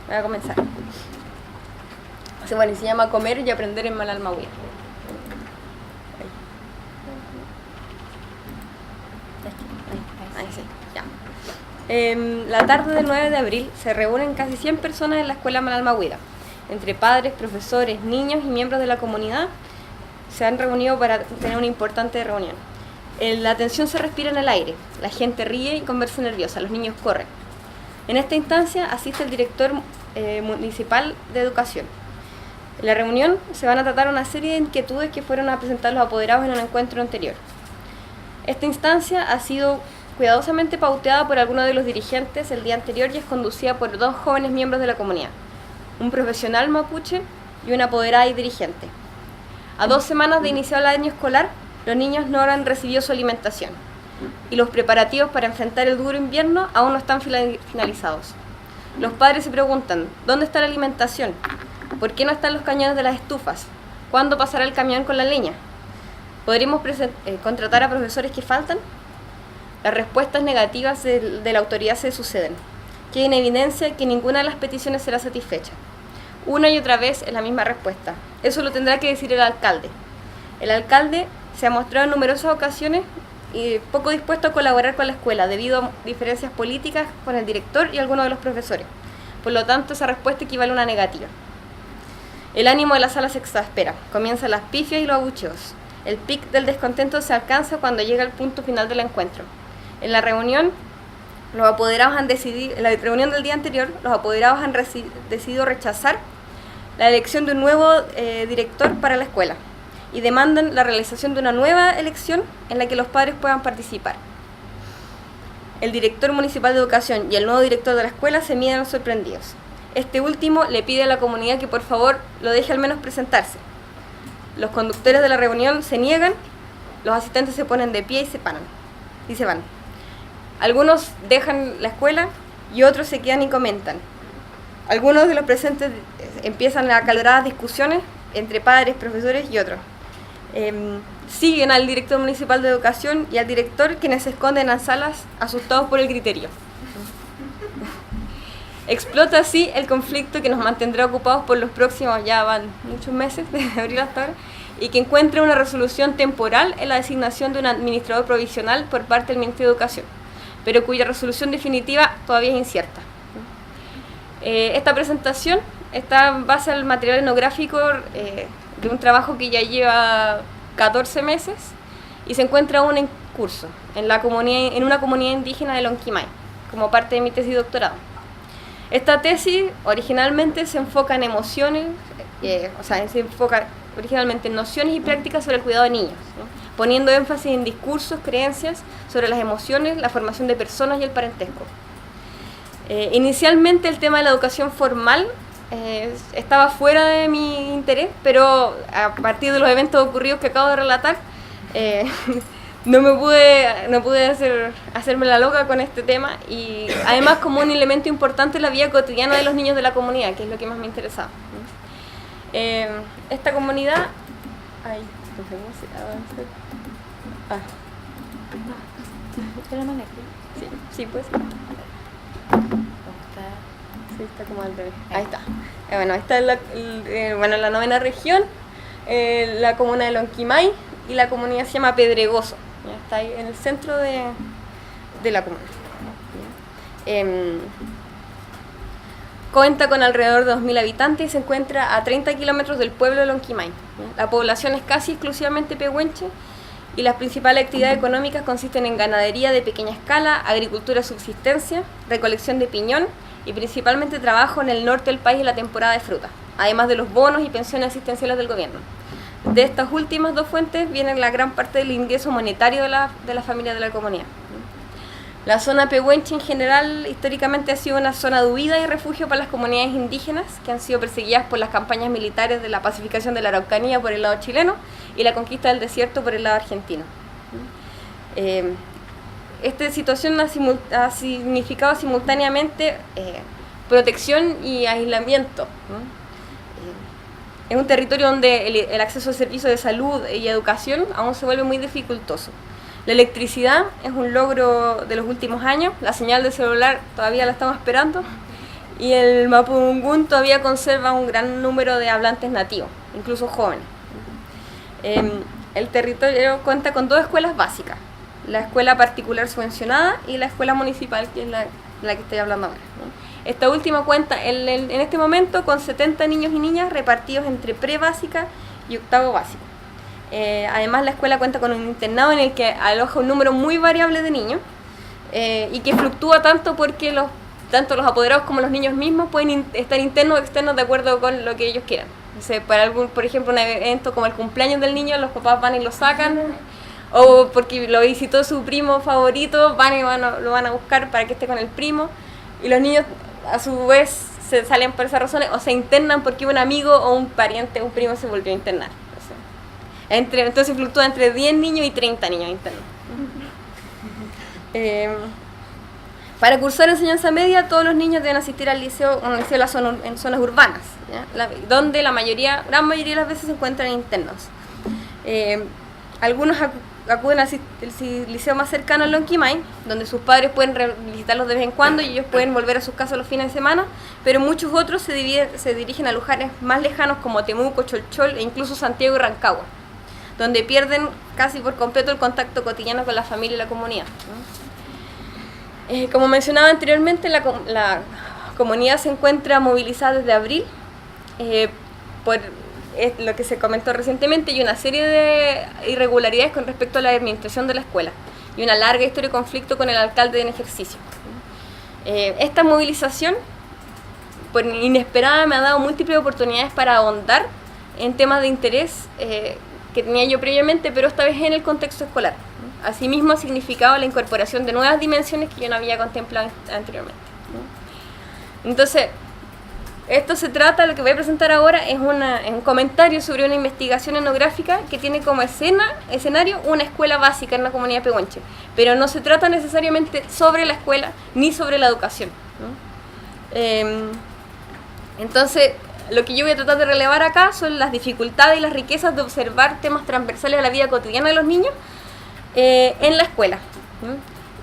Voy a comenzar. Bueno, y se llama Comer y Aprender en Malalmawía. Ahí sí, ya. La tarde del 9 de abril se reúnen casi 100 personas en la escuela Malalmawía. Entre padres, profesores, niños y miembros de la comunidad se han reunido para tener una importante reunión. La tensión se respira en el aire, la gente ríe y conversa nerviosa, los niños corren. En esta instancia asiste el director municipal de educación. En la reunión se van a tratar una serie de inquietudes que fueron a presentar los apoderados en un encuentro anterior. Esta instancia ha sido cuidadosamente pauteada por algunos de los dirigentes el día anterior y es conducida por 2 jóvenes miembros de la comunidad, un profesional mapuche y una apoderada y dirigente. A 2 semanas de iniciar el año escolar, los niños no han recibido su alimentación y los preparativos para enfrentar el duro invierno aún no están finalizados. Los padres se preguntan, ¿dónde está la alimentación? ¿Por qué no están los cañones de las estufas? ¿Cuándo pasará el camión con la leña? ¿Podríamos contratar a profesores que faltan? Las respuestas negativas de la autoridad se suceden. Queda en evidencia que ninguna de las peticiones será satisfecha. Una y otra vez es la misma respuesta. Eso lo tendrá que decir el alcalde. El alcalde se ha mostrado en numerosas ocasiones poco dispuesto a colaborar con la escuela debido a diferencias políticas con el director y algunos de los profesores. Por lo tanto, esa respuesta equivale a una negativa. El ánimo de la sala se exaspera. Comienzan las pifias y los abucheos. El pic del descontento se alcanza cuando llega el punto final del encuentro. En la reunión, en la reunión del día anterior, los apoderados han decidido rechazar la elección de un nuevo director para la escuela y demandan la realización de una nueva elección en la que los padres puedan participar. El director municipal de educación y el nuevo director de la escuela se miran sorprendidos. Este último le pide a la comunidad que por favor lo deje al menos presentarse. Los conductores de la reunión se niegan, los asistentes se ponen de pie y se van. Algunos dejan la escuela y otros se quedan y comentan. Algunos de los presentes empiezan acaloradas discusiones entre padres, profesores y otros. Siguen al director municipal de educación y al director, quienes se esconden en las salas asustados por el griterío. Explota así el conflicto que nos mantendrá ocupados por los próximos, ya van muchos meses, desde abril hasta ahora, y que encuentre una resolución temporal en la designación de un administrador provisional por parte del Ministerio de Educación, pero cuya resolución definitiva todavía es incierta. Esta presentación está en base al material etnográfico de un trabajo que ya lleva 14 meses y se encuentra aún en curso en una comunidad indígena de Lonquimay, como parte de mi tesis de doctorado. Esta tesis originalmente se enfoca en emociones, se enfoca originalmente en nociones y prácticas sobre el cuidado de niños, ¿no? Poniendo énfasis en discursos, creencias sobre las emociones, la formación de personas y el parentesco. Inicialmente el tema de la educación formal estaba fuera de mi interés, pero a partir de los eventos ocurridos que acabo de relatar, no pude hacerme la loca con este tema y además como un elemento importante en la vida cotidiana de los niños de la comunidad, que es lo que más me interesaba. Esta comunidad... Ay, no sé cómo se avanza. Sí, pues. Sí, está como al revés. Ahí está. Esta es la 9ª región, la comuna de Lonquimay, y la comunidad se llama Pedregoso. ¿Ya? Está ahí en el centro de la comuna. Cuenta con alrededor de 2.000 habitantes y se encuentra a 30 kilómetros del pueblo de Lonquimay. ¿Ya? La población es casi exclusivamente pehuenche y las principales actividades económicas consisten en ganadería de pequeña escala, agricultura de subsistencia, recolección de piñón y principalmente trabajo en el norte del país en la temporada de fruta, además de los bonos y pensiones asistenciales del gobierno. De estas últimas 2 fuentes viene la gran parte del ingreso monetario de la familia de la comunidad. La zona pehuenche en general históricamente ha sido una zona de huida y refugio para las comunidades indígenas que han sido perseguidas por las campañas militares de la pacificación de la Araucanía por el lado chileno y la conquista del desierto por el lado argentino. Esta situación ha significado simultáneamente protección y aislamiento, ¿no? Es un territorio donde el acceso a servicios de salud y educación aún se vuelve muy dificultoso. La electricidad es un logro de los últimos años, la señal de celular todavía la estamos esperando y el mapudungún todavía conserva un gran número de hablantes nativos, incluso jóvenes. El territorio cuenta con 2 escuelas básicas, la escuela particular subvencionada y la escuela municipal, que es la que estoy hablando ahora, ¿no? Esta última cuenta en este momento con 70 niños y niñas repartidos entre pre-básica y octavo básico. Además, la escuela cuenta con un internado en el que aloja un número muy variable de niños y que fluctúa tanto porque tanto los apoderados como los niños mismos pueden estar internos o externos de acuerdo con lo que ellos quieran. Entonces, para por ejemplo, un evento como el cumpleaños del niño, los papás van y lo sacan, o porque lo visitó su primo favorito, van y lo van a buscar para que esté con el primo, y los niños a su vez se salen por esas razones o se internan porque un amigo o un pariente, un primo se volvió a internar. Entonces fluctúa entre 10 niños y 30 niños internos. Para cursar enseñanza media, todos los niños deben asistir al liceo, a un liceo en zonas urbanas, ¿ya? Donde gran mayoría de las veces se encuentran internos. Algunos acuden al liceo más cercano a Lonquimay, donde sus padres pueden visitarlos de vez en cuando y ellos pueden volver a sus casas los fines de semana, pero muchos otros se dirigen a lugares más lejanos como Temuco, Cholchol e incluso Santiago y Rancagua, donde pierden casi por completo el contacto cotidiano con la familia y la comunidad, ¿no? Como mencionaba anteriormente, la comunidad se encuentra movilizada desde abril por lo que se comentó recientemente y una serie de irregularidades con respecto a la administración de la escuela y una larga historia de conflicto con el alcalde en ejercicio. Esta movilización, por inesperada, me ha dado múltiples oportunidades para ahondar en temas de interés que tenía yo previamente, pero esta vez en el contexto escolar. Asimismo, ha significado la incorporación de nuevas dimensiones que yo no había contemplado anteriormente. Entonces, lo que voy a presentar ahora es un comentario sobre una investigación etnográfica que tiene como escenario una escuela básica en la comunidad pehuenche, pero no se trata necesariamente sobre la escuela ni sobre la educación, ¿no? Entonces, lo que yo voy a tratar de relevar acá son las dificultades y las riquezas de observar temas transversales a la vida cotidiana de los niños en la escuela, ¿no?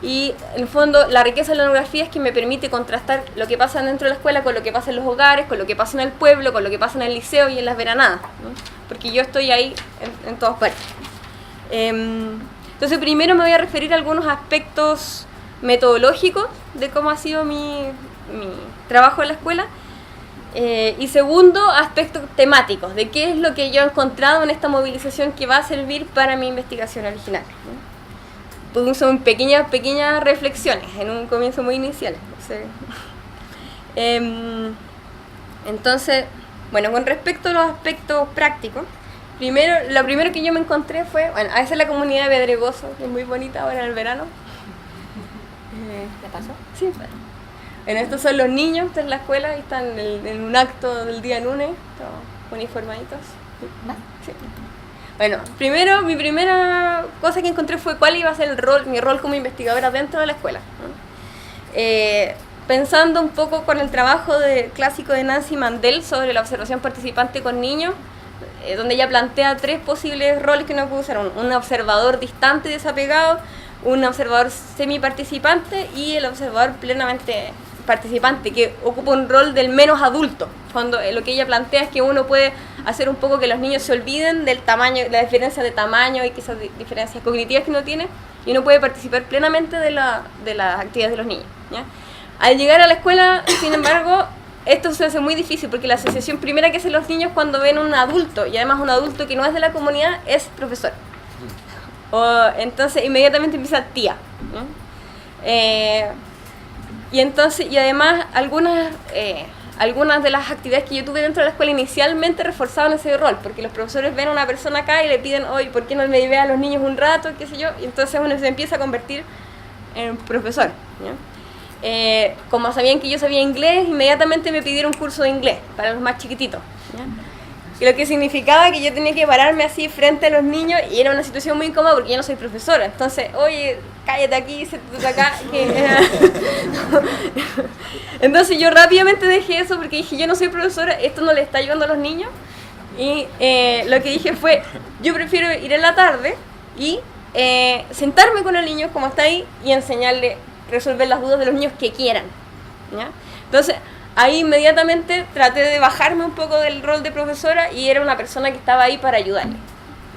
Y en el fondo la riqueza de la etnografía es que me permite contrastar lo que pasa dentro de la escuela con lo que pasa en los hogares, con lo que pasa en el pueblo, con lo que pasa en el liceo y en las veranadas, ¿no? Porque yo estoy ahí en todas partes. Entonces primero me voy a referir a algunos aspectos metodológicos de cómo ha sido mi trabajo en la escuela, y segundo, aspectos temáticos, de qué es lo que yo he encontrado en esta movilización que va a servir para mi investigación original, ¿no? Son pequeñas reflexiones en un comienzo muy inicial. Entonces, bueno, con respecto a los aspectos prácticos, lo primero que yo me encontré fue, a esa es la comunidad de Pedregoso, que es muy bonita ahora en el verano. ¿Qué pasó? Sí, bueno, estos son los niños de la escuela y están en un acto del día lunes, todos uniformaditos. Sí. Bueno, mi primera cosa que encontré fue cuál iba a ser mi rol como investigadora dentro de la escuela, ¿no? Pensando un poco con el trabajo clásico de Nancy Mandel sobre la observación participante con niños, donde ella plantea 3 posibles roles que uno puede usar: un observador distante y desapegado, un observador semiparticipante y el observador plenamente participante, que ocupa un rol del menos adulto. Cuando lo que ella plantea es que uno puede hacer un poco que los niños se olviden del tamaño, la diferencia de tamaño y quizás diferencias cognitivas que uno tiene, y uno puede participar plenamente de las actividades de los niños, ¿ya? Al llegar a la escuela, sin embargo, esto se hace muy difícil porque la asociación primera que hacen los niños cuando ven un adulto, y además un adulto que no es de la comunidad, es profesor. Entonces inmediatamente empieza tía, ¿no? Y además algunas de las actividades que yo tuve dentro de la escuela inicialmente reforzaban ese rol, porque los profesores ven a una persona acá y le piden, oye, ¿por qué no me ve a los niños un rato? Qué sé yo, y entonces uno se empieza a convertir en profesor, ¿ya? Como sabían que yo sabía inglés, inmediatamente me pidieron un curso de inglés para los más chiquititos, ¿ya? Y lo que significaba que yo tenía que pararme así frente a los niños, y era una situación muy incómoda porque yo no soy profesora. Entonces, oye, cállate aquí, siéntate acá. Entonces yo rápidamente dejé eso porque dije, yo no soy profesora, esto no le está ayudando a los niños. Y lo que dije fue, yo prefiero ir en la tarde y sentarme con el niño como está ahí y enseñarle, resolver las dudas de los niños que quieran, ¿ya? Entonces, ahí inmediatamente traté de bajarme un poco del rol de profesora y era una persona que estaba ahí para ayudarle.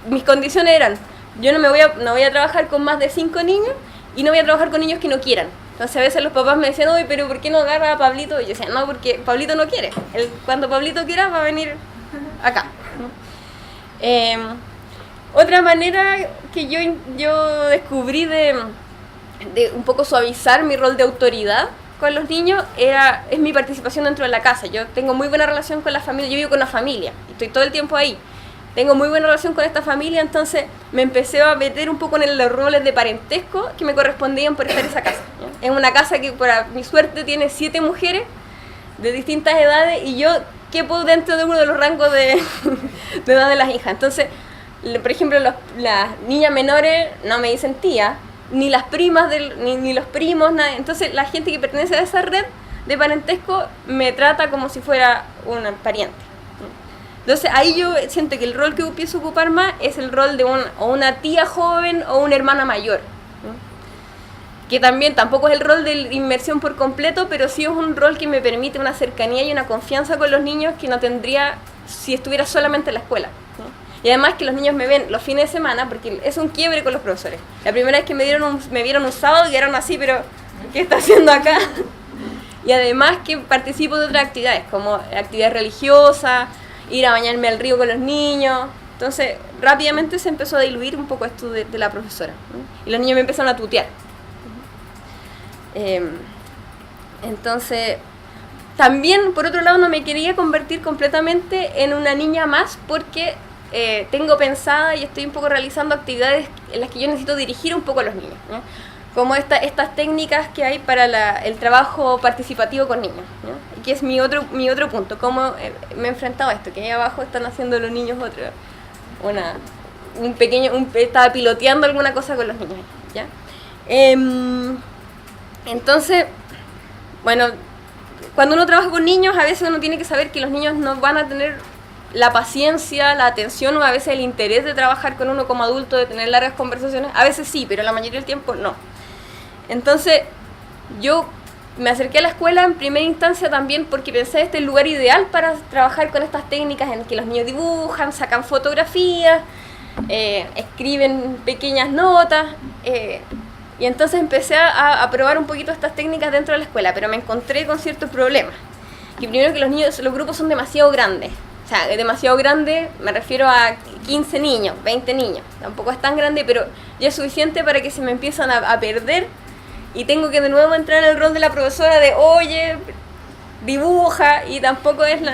Mis condiciones eran, yo no voy a trabajar con más de 5 niños y no voy a trabajar con niños que no quieran. Entonces a veces los papás me decían, oye, pero ¿por qué no agarra a Pablito? Y yo decía, no, porque Pablito no quiere. Cuando Pablito quiera va a venir acá. Otra manera que yo descubrí de un poco suavizar mi rol de autoridad con los niños es mi participación dentro de la casa. Yo tengo muy buena relación con la familia, yo vivo con una familia, y estoy todo el tiempo ahí. Tengo muy buena relación con esta familia, entonces me empecé a meter un poco en los roles de parentesco que me correspondían por estar en esa casa. Es una casa que, por mi suerte, tiene 7 mujeres de distintas edades y yo quepo dentro de uno de los rangos de edad de las hijas. Entonces, por ejemplo, las niñas menores no me dicen tía, ni las primas, ni los primos, nada. Entonces, la gente que pertenece a esa red de parentesco me trata como si fuera un pariente. Entonces ahí yo siento que el rol que empiezo a ocupar más es el rol de una tía joven o una hermana mayor, ¿no? Que también tampoco es el rol de inmersión por completo, pero sí es un rol que me permite una cercanía y una confianza con los niños que no tendría si estuviera solamente en la escuela, ¿no? Y además que los niños me ven los fines de semana, porque es un quiebre con los profesores. La primera vez que me vieron un sábado quedaron así, pero ¿qué está haciendo acá? Y además que participo de otras actividades, como actividades religiosas, ir a bañarme al río con los niños. Entonces rápidamente se empezó a diluir un poco esto de la profesora, ¿no? Y los niños me empezaron a tutear. Entonces también por otro lado no me quería convertir completamente en una niña más, porque tengo pensada y estoy un poco realizando actividades en las que yo necesito dirigir un poco a los niños, ¿no? Como estas técnicas que hay para el trabajo participativo con niños, ¿no? Que es mi otro punto, cómo me he enfrentado a esto, que ahí abajo están haciendo los niños estaba piloteando alguna cosa con los niños, ¿ya? Entonces, bueno, cuando uno trabaja con niños, a veces uno tiene que saber que los niños no van a tener la paciencia, la atención o a veces el interés de trabajar con uno como adulto, de tener largas conversaciones. A veces sí, pero la mayoría del tiempo no. Entonces, yo me acerqué a la escuela en primera instancia también porque pensé este es el lugar ideal para trabajar con estas técnicas en que los niños dibujan, sacan fotografías, escriben pequeñas notas, y entonces empecé a probar un poquito estas técnicas dentro de la escuela, pero me encontré con ciertos problemas. Que primero que los grupos son demasiado grandes. O sea, demasiado grande, me refiero a 15 niños, 20 niños. Tampoco es tan grande, pero ya es suficiente para que se me empiezan a perder y tengo que de nuevo entrar en el rol de la profesora de, oye, dibuja, y tampoco es la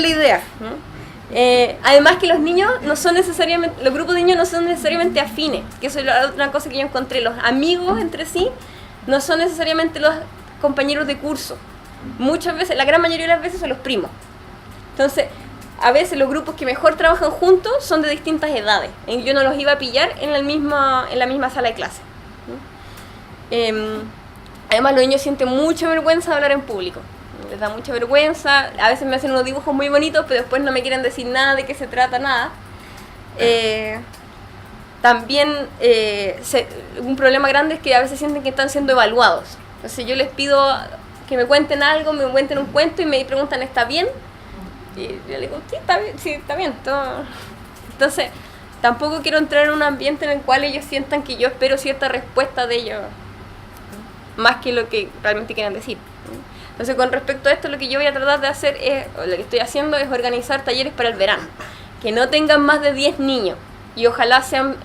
idea, ¿no? Además que los niños no son necesariamente, los grupos de niños no son necesariamente afines, que eso es otra cosa que yo encontré. Los amigos entre sí no son necesariamente los compañeros de curso. Muchas veces, la gran mayoría de las veces son los primos. Entonces, a veces los grupos que mejor trabajan juntos son de distintas edades. Yo no los iba a pillar en la misma sala de clase. Además, los niños sienten mucha vergüenza de hablar en público. Les da mucha vergüenza. A veces me hacen unos dibujos muy bonitos, pero después no me quieren decir nada de qué se trata, nada. También un problema grande es que a veces sienten que están siendo evaluados. Entonces yo les pido que me cuenten algo, me cuenten un cuento y me preguntan, ¿está bien? Y yo le digo, sí, está bien. Todo. Entonces, tampoco quiero entrar en un ambiente en el cual ellos sientan que yo espero cierta respuesta de ellos, más que lo que realmente quieran decir. Entonces, con respecto a esto, lo que yo voy a tratar de hacer, o lo que estoy haciendo, es organizar talleres para el verano, que no tengan más de 10 niños, y ojalá sean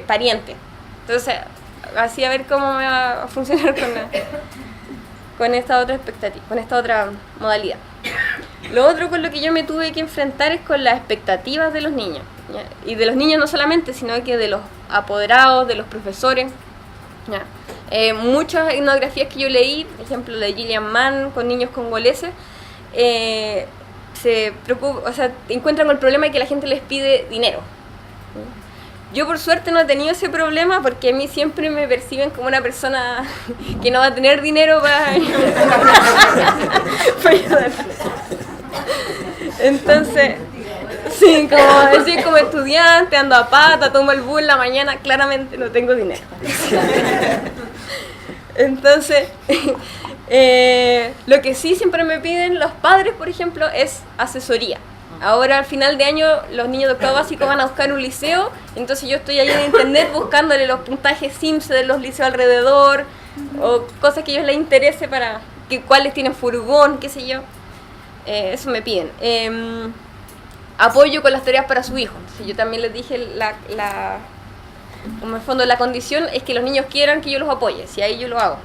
parientes. Entonces, así a ver cómo me va a funcionar con esta otra expectativa, con esta otra modalidad. Lo otro con lo que yo me tuve que enfrentar es con las expectativas de los niños, ¿ya? Y de los niños no solamente, sino que de los apoderados, de los profesores, ¿ya? Muchas etnografías que yo leí, por ejemplo la de Gillian Mann con niños congoleses, encuentran con el problema de que la gente les pide dinero. Yo por suerte no he tenido ese problema porque a mí siempre me perciben como una persona que no va a tener dinero para ayudar. Entonces, sí, como estudiante, ando a pata, tomo el bus en la mañana, claramente no tengo dinero. Entonces, Lo que sí siempre me piden los padres, por ejemplo, es asesoría. Ahora al final de año los niños de octavo básico van a buscar un liceo, entonces yo estoy ahí en internet buscándole los puntajes SIMS de los liceos alrededor, o cosas que a ellos les interese para que cuáles tienen furgón, qué sé yo. Eso me piden. Apoyo con las tareas para su hijo. Entonces yo también les dije como en el fondo la condición es que los niños quieran que yo los apoye, si ahí yo lo hago.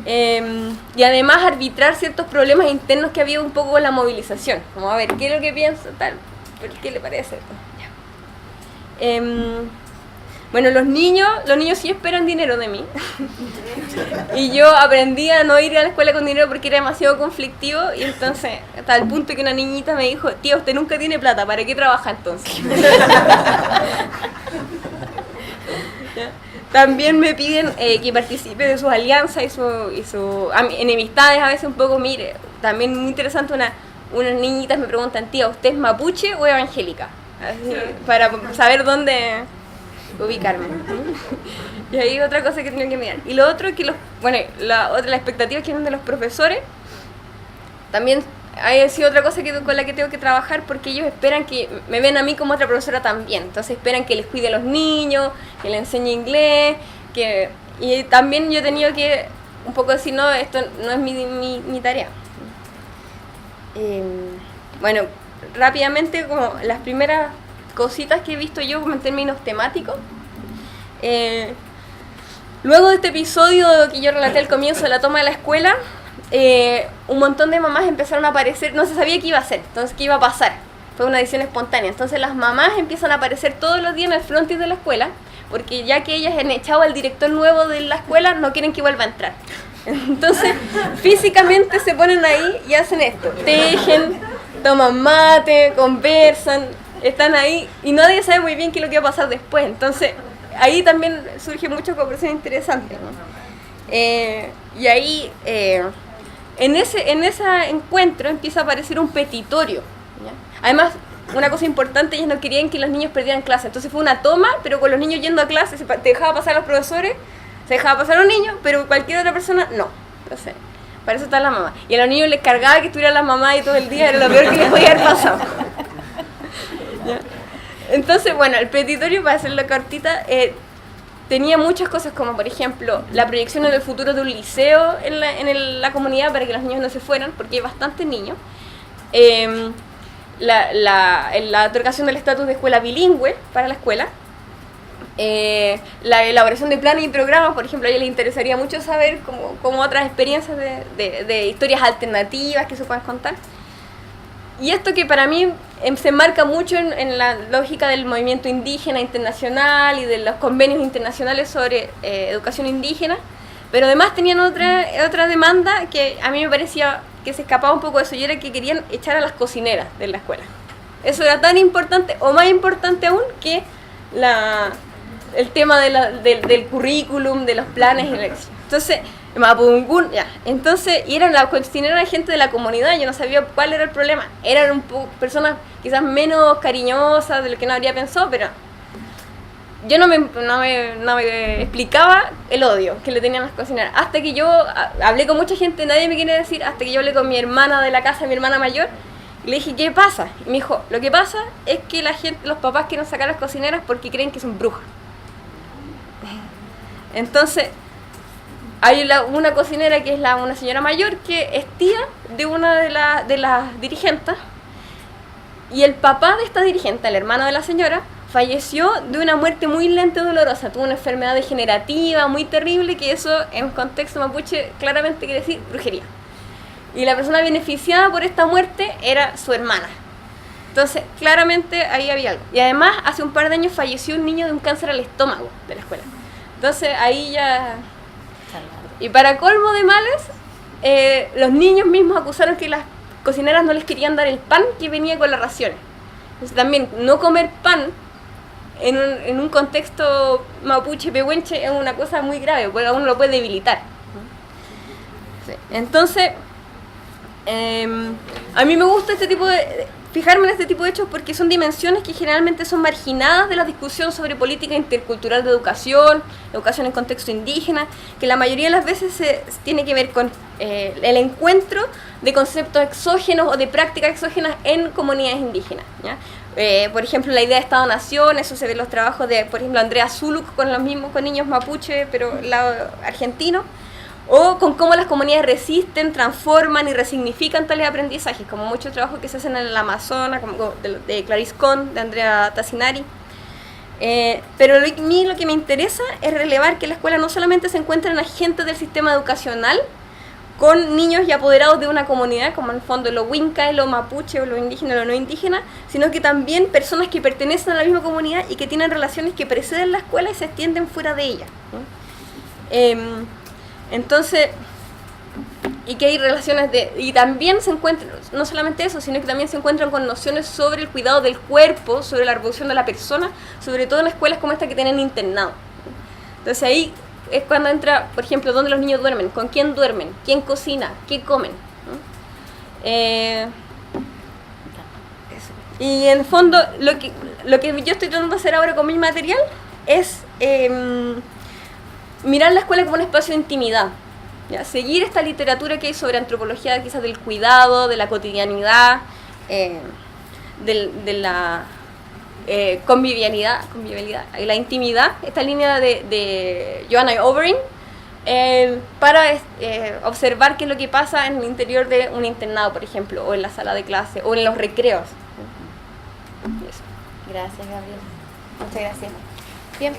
Y además arbitrar ciertos problemas internos que ha habido un poco con la movilización, como a ver, ¿qué es lo que piensa tal? ¿Qué le parece? Bueno, los niños sí esperan dinero de mí. Y yo aprendí a no ir a la escuela con dinero porque era demasiado conflictivo, y entonces hasta el punto que una niñita me dijo, tía, usted nunca tiene plata, ¿para qué trabaja entonces? ¿Ya? También me piden que participe de sus alianzas y su enemistades a veces un poco, mire, también muy interesante, unas niñitas me preguntan, tía, ¿usted es mapuche o evangélica? Así, para saber dónde ubicarme. Y ahí otra cosa que tengo que mirar. Y lo otro es que la expectativa que tienen de los profesores, también ha sido otra cosa con la que tengo que trabajar, porque ellos esperan que me ven a mí como otra profesora también. Entonces esperan que les cuide a los niños, que les enseñe inglés, y también yo he tenido que un poco decir, no, esto no es mi tarea. Bueno, rápidamente, como las primeras cositas que he visto yo como en términos temáticos. Luego de este episodio que yo relaté al comienzo de la toma de la escuela, un montón de mamás empezaron a aparecer, no se sabía qué iba a hacer, entonces qué iba a pasar, fue una decisión espontánea. Entonces las mamás empiezan a aparecer todos los días en el frontis de la escuela, porque ya que ellas han echado al director nuevo de la escuela, no quieren que vuelva a entrar. Entonces físicamente se ponen ahí y hacen esto, tejen, toman mate, conversan, están ahí y nadie sabe muy bien qué es lo que va a pasar después. Entonces ahí también surge mucha conversación interesante, ¿no? Y ahí en ese encuentro empieza a aparecer un petitorio, ¿ya? Además, una cosa importante, ellos no querían que los niños perdieran clase, entonces fue una toma, pero con los niños yendo a clase se dejaba pasar a los profesores, se dejaba pasar a los niños, pero cualquier otra persona no. Entonces, para eso está la mamá. Y a los niños les cargaba que estuviera la mamá y todo el día, era lo peor que les podía haber pasado. ¿Ya? Entonces, bueno, el petitorio, para hacerlo cortita, tenía muchas cosas, como por ejemplo la proyección en el futuro de un liceo en la comunidad para que los niños no se fueran, porque hay bastantes niños. La otorgación del estatus de escuela bilingüe para la escuela. La elaboración de planes y programas, por ejemplo, a ella les interesaría mucho saber como otras experiencias de historias alternativas que se puedan contar. Y esto que para mí se enmarca mucho en la lógica del movimiento indígena internacional y de los convenios internacionales sobre educación indígena, pero además tenían otra demanda que a mí me parecía que se escapaba un poco de eso, y era que querían echar a las cocineras de la escuela. Eso era tan importante, o más importante aún, que el tema del currículum, de los planes y la elección. Entonces, Mapudungun, ya. Entonces, y eran la cocinera de gente de la comunidad, yo no sabía cuál era el problema. Eran personas quizás menos cariñosas de lo que no habría pensado, pero yo no me explicaba el odio que le tenían las cocineras. Hasta que yo hablé con mucha gente, nadie me quiere decir, hasta que yo hablé con mi hermana de la casa, mi hermana mayor, y le dije, ¿qué pasa? Y me dijo, lo que pasa es que los papás quieren sacar a las cocineras porque creen que son brujas. Entonces, hay una cocinera que es una señora mayor que es tía de una de las dirigentes, y el papá de esta dirigente, el hermano de la señora, falleció de una muerte muy lenta y dolorosa. Tuvo una enfermedad degenerativa muy terrible, que eso en contexto mapuche claramente quiere decir brujería. Y la persona beneficiada por esta muerte era su hermana. Entonces, claramente ahí había algo. Y además, hace un par de años falleció un niño de un cáncer al estómago de la escuela. Entonces, ahí ya... Y para colmo de males, los niños mismos acusaron que las cocineras no les querían dar el pan que venía con las raciones. Entonces también no comer pan en un contexto mapuche pehuenche es una cosa muy grave, porque a uno lo puede debilitar. Sí. Entonces, a mí me gusta este tipo de... fijarme en este tipo de hechos porque son dimensiones que generalmente son marginadas de la discusión sobre política intercultural de educación en contexto indígena, que la mayoría de las veces se tiene que ver con el encuentro de conceptos exógenos o de prácticas exógenas en comunidades indígenas, ¿ya? Por ejemplo, la idea de Estado-Nación, eso se ve en los trabajos de, por ejemplo, Andrea Zuluk con con niños mapuche, pero argentinos, o con cómo las comunidades resisten, transforman y resignifican tales aprendizajes, como muchos trabajos que se hacen en el Amazonas, como de Clarice Kohn, de Andrea Tassinari. Pero a mí lo que me interesa es relevar que la escuela no solamente se encuentran agentes del sistema educacional con niños y apoderados de una comunidad, como en el fondo los Winca, los mapuche o los indígenas o los no indígenas, sino que también personas que pertenecen a la misma comunidad y que tienen relaciones que preceden la escuela y se extienden fuera de ella, ¿no? Entonces, y que hay relaciones y también se encuentran, no solamente eso, sino que también se encuentran con nociones sobre el cuidado del cuerpo, sobre la reproducción de la persona, sobre todo en escuelas como esta que tienen internado. Entonces ahí es cuando entra, por ejemplo, dónde los niños duermen, con quién duermen, quién cocina, qué comen, ¿no? Y en el fondo, lo que yo estoy tratando de hacer ahora con mi material es mirar la escuela como un espacio de intimidad, ¿ya? Seguir esta literatura que hay sobre antropología quizás del cuidado, de la cotidianidad, de la convivialidad y la intimidad, esta línea de Johanna Overeem, para observar qué es lo que pasa en el interior de un internado, por ejemplo, o en la sala de clase, o en los recreos. Eso. Gracias, Gabriel. Muchas gracias. Bien.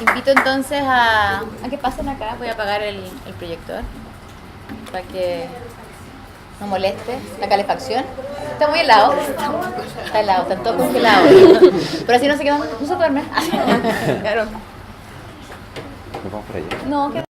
Invito entonces a que pasen acá. Voy a apagar el proyector para que no moleste la calefacción. Está muy helado. Está helado, están todos congelados. Pero así no se quedan, no se duermen. Claro. ¿Nos vamos por allá? No, que